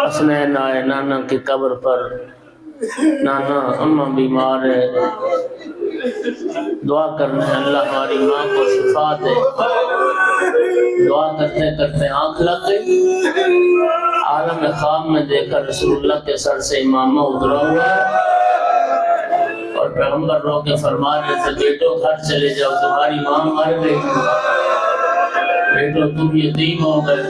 حسنین آئے نانا کی قبر پر، نانا اماں بیمار ہے، دعا کرنے اللہ ہماری ماں کو شفا دے۔ دعا کرتے کرتے آنکھ لگ گئی، عالم خواب میں دیکھا رسول اللہ کے سر سے امامہ اترا ہوا اور پیغمبر رو کے فرما رہے تھے، بیٹو گھر چلے جاؤ تمہاری ماں مر گئی، بیٹو تم یتیم ہو گئے۔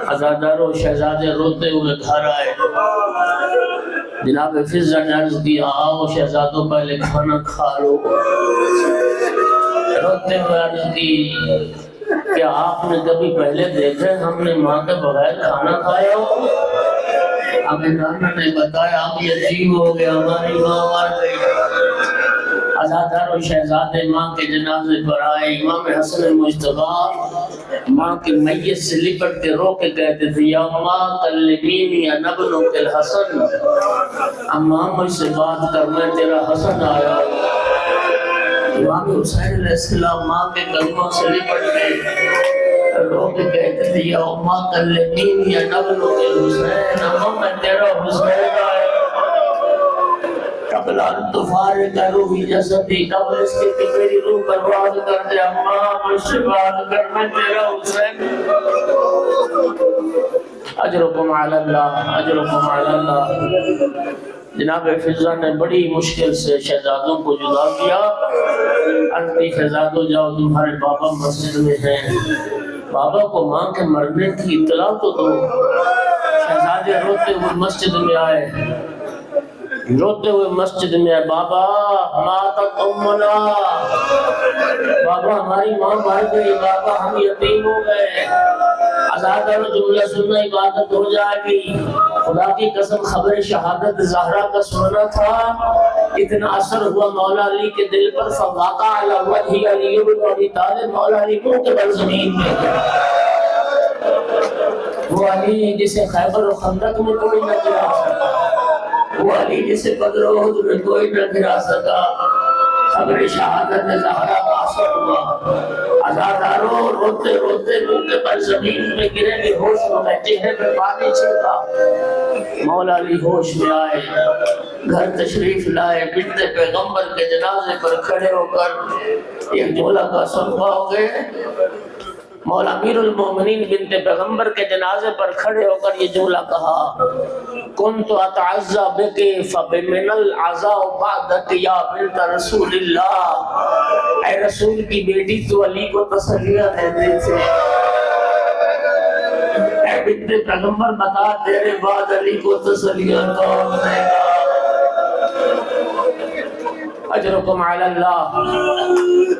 عزاداروں شہزادے روتے ہوئے گھر آئے، جناب فضہ نے عرض کیا، آؤ شہزادوں پہلے کھانا کھا لو۔ روتے ہوئے عرض کی، کیا آپ نے کبھی پہلے دیکھا ہم نے ماں کے بغیر کھانا کھایا ہو؟ ہمیں نانا نے بتایا ہم یتیم ہو گئے، ہماری ماں مر گئی۔ عزادار و شہزادے ماں کے جنازے پر آئے، امام حسن مجتبیٰ ماں کے میت سے لپٹ کے رو کے کہتے تھے، یا ماں کلمینی انا ابنک الحسن، اماں مجھ سے بات کر، میں تیرا حسن آیا۔ امام حسین علیہ السلام ماں کے قدموں سے لپٹ کے رو کے کہتے تھے، یا ماں کلمینی انا ابنک الحسین، اماں میں تیرا حسین آیا۔ قبل ان تفارق روحی جسدی، قبل اس کے کہ میری روح برباد کر دے اماں مجھ بات کرنا تیرا حسین اجرکم علی اللہ اجرکم علی اللہ۔ جناب فضہ نے بڑی مشکل سے شہزادوں کو جدا کیا، انتی شہزادوں جاؤ تمہارے بابا مسجد میں ہیں، بابا کو ماں کے مرنے کی اطلاع تو دو۔ شہزادے روتے ہوئے مسجد میں آئے، روتے ہوئے مسجد میں آئے، بابا ماتت امنا، بابا ہماری ماں مر گئی، بابا ہم یتیم ہو گئے۔ ازادہ جملہ سننا عبادت ہو جائے گی، خدا کی قسم خبر شہادت زہرا کا سننا تھا، اتنا اثر ہوا مولا علی کے دل پر، فواقع علی وجہ علی بن ابی طالب، مولا علی منہ کے بل زمین میں وہ علی جسے خیبر و خندق میں کوئی نہ گرا سکا، وہ علی جسے بدر و احد میں کوئی نہ گرا سکا، خبر شہادت زہرا کا اثر ہوا۔ عزاداروں روتے روتے منہ کے بل زمین میں گرے، بھی ہوش ہو گئے، چہرے پہ پانی چھلکا۔ مولا علی ہوش میں آئے، گھر تشریف لائے، بنت پیغمبر کے جنازے پر کھڑے ہو کر ایک جملہ کا صدقہ ہو گئے۔ مولا امیر المومنین بنت پیغمبر کے جنازے پر کھڑے ہو کر یہ جملہ کہا، کنت اتعزى بك فبمن العزاء بعدك یا بنت رسول اللہ، اے رسول کی بیٹی تو علی کو تسلیاں دیتے تھے، اے بنت پیغمبر بتا تیرے بعد علی کو تسلیاں کون دے گا؟ اجرکم علی اللہ۔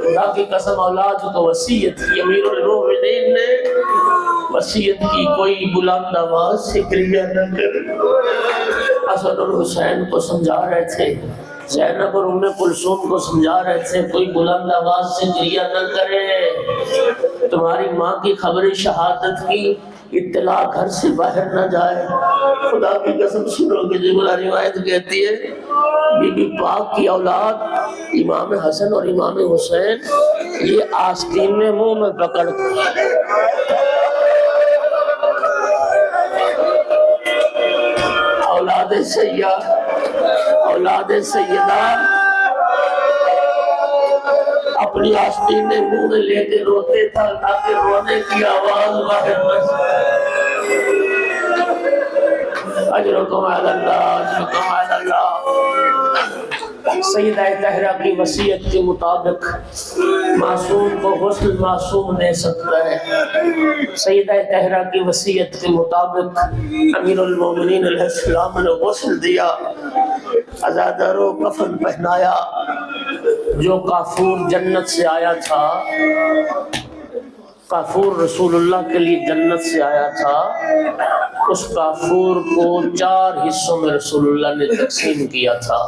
خدا کی قسم اولاد کو وصیت کی، امیر المومنین نے وصیت کی، کوئی بلند آواز سے کریہ نہ کر۔ حسن اور حسین کو سمجھا رہے تھے، زینب اور ام کلثوم کو سمجھا رہے تھے، کوئی بلند آواز سے کریہ نہ کرے، تمہاری ماں کی خبر شہادت کی اطلاع گھر سے باہر نہ جائے۔ خدا کی قسم سنو کہ جملہ روایت کہتی ہے، بی بی پاک کی اولاد امام حسن اور امام حسین یہ آستین میں منہ میں پکڑ اولاد سیدہ اپنی آستین میں منہ میں لے کے روتے تھا تاکہ رونے کی آواز باہر نہ جائے۔ اجرکم علی اللہ اجرکم علی اللہ۔ سیدہ طاہرہ کی وصیت کے مطابق معصوم کو غسل معصوم دے سکتا ہے۔ سیدہ طاہرہ کی وصیت کے مطابق امیر المومنین علیہ السلام نے غسل دیا، عزاداروں کفن پہنایا، جو کافور جنت سے آیا تھا، کافور رسول اللہ کے لیے جنت سے آیا تھا، اس کافور کو 4 حصوں میں رسول اللہ نے تقسیم کیا تھا۔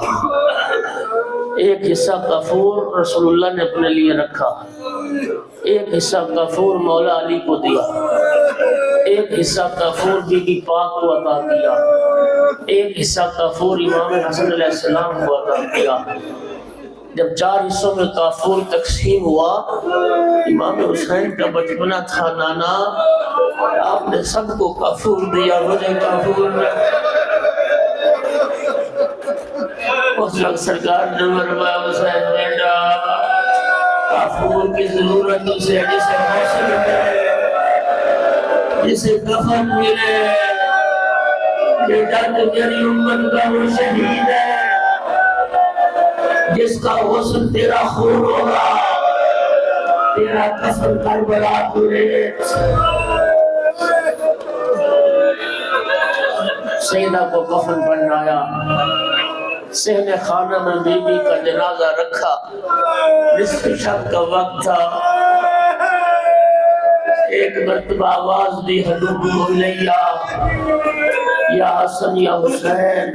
ایک حصہ کافور رسول اللہ نے اپنے لیے رکھا، ایک حصہ کافور مولا علی کو دیا، ایک حصہ کافور بی بی پاک کو عطا کیا، ایک حصہ کافور امام حسن علیہ السلام کو عطا کیا۔ جب 4 حصوں میں کافور تقسیم ہوا، امام حسین کا بچپنا تھا، نانا آپ نے سب کو کافور دیا، مجھے کافور نے اس وقت سرکار نے فرمایا حسین بیٹا کافور کی ضرورت اسے جسے حاصل ہے، جسے کفن ملے، بیٹا تو میری امت کا وہ شہید ہے جس کا غسل تیرا خون ہوگا، تیرا کفن کربلا پورے۔ سیدہ کو کفن پہنایا، صحن خانہ میں بی بی کا جنازہ رکھا، نصف شب کا وقت تھا، ایک مرتبہ آواز دی حلوم الیہ، یا حسن یا حسین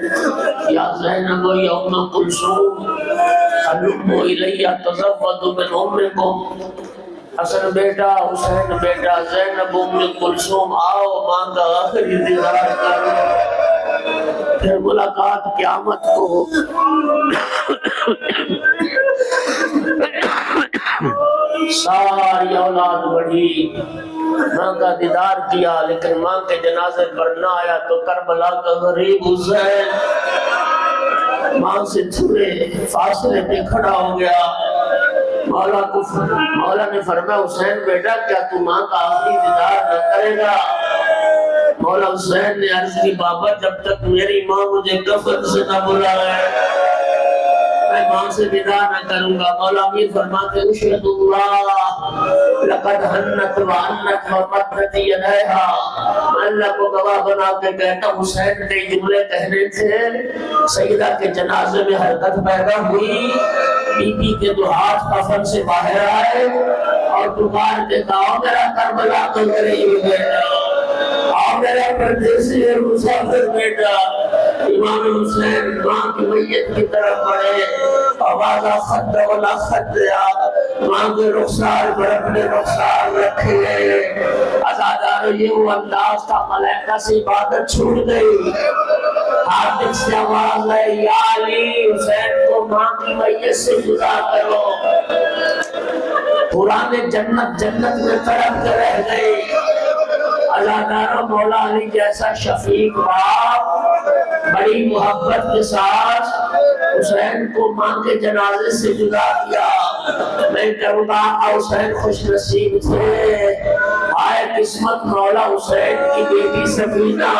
یا زینب یا ام کلثوم حلوم الیہ تزود من امکم، حسن بیٹا، حسین بیٹا، زینب ام کلثوم آؤ مانگا آخری دیدار کرو، پھر ملاقات قیامت کو۔ ساری اولاد بڑھی، ماں کا دیدار کیا، لیکن ماں کے جنازے پر نہ آیا تو کربلا کا غریب حسین ماں سے تھوڑے فاصلے پہ کھڑا ہو گیا. مولا نے فرمایا حسین بیٹا کیا تو ماں کا آخری دیدار نہ کرے گا؟ مولا حسین نے عرض کی بابا جب تک میری ماں مجھے کفن سے نہ بلائے میں ماں سے ودا نہ کروں گا. مولا امیر فرماتے اشہد اللہ لقد ہنت وعنت ومدت یدیہا. میں اللہ کو گواہ بنا کے کہتا ہوں حسین نے جملے کہنے تھے. سیدہ کے جنازے میں حرکت پیدا ہوئی. بی بی کے دو ہاتھ کفن سے باہر آئے اور پکار کے کہا میرا کربلا تو غریب بیٹا اور میرا پردیسی مسافر بیٹا. امام حسین ماں کی میت کی طرف بڑھے. آوازہ خد ولا خد یا ماں کے رخسار پر اپنے رخسار رکھے. ازادارو یہ وہ انداز تھا ملائکہ سے عبادت چھوڑ گئی. حافظ سے آواز ہے یا علی حسین کو ماں کی میت سے جدا کرو. پرانے جنت میں تڑپ کے رہ گئی. ازادارو مولا علی جیسا شفیق باپ بڑی محبت کے ساتھ حسین کو ماں کے جنازے سے جدا کیا. میں کہوں گا حسین خوش نصیب تھے. آئے قسمت مولا حسین کی بیٹی سفینہ.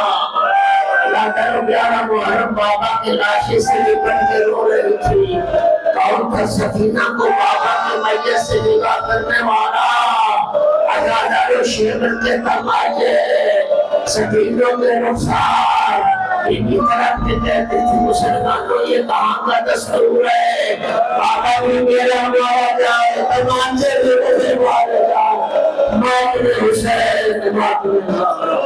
اللہ تعالیٰ 11 محرم بابا کے لاشے سے لپٹ کے رو رہی تھی. کون تھا سفینہ کو بابا کے میت سے جدا کرنے والا؟ ازادارو شیبر کے تماجے سفینوں کے رخسار. بی طرف کے کہتے تھے مسلمانوں یہ کہاں کا دستور ہے؟ بابا بھی میرا مارا جائے تماجے بھی مجھے مارے جائے. موت میں حسین موت میں زہرا.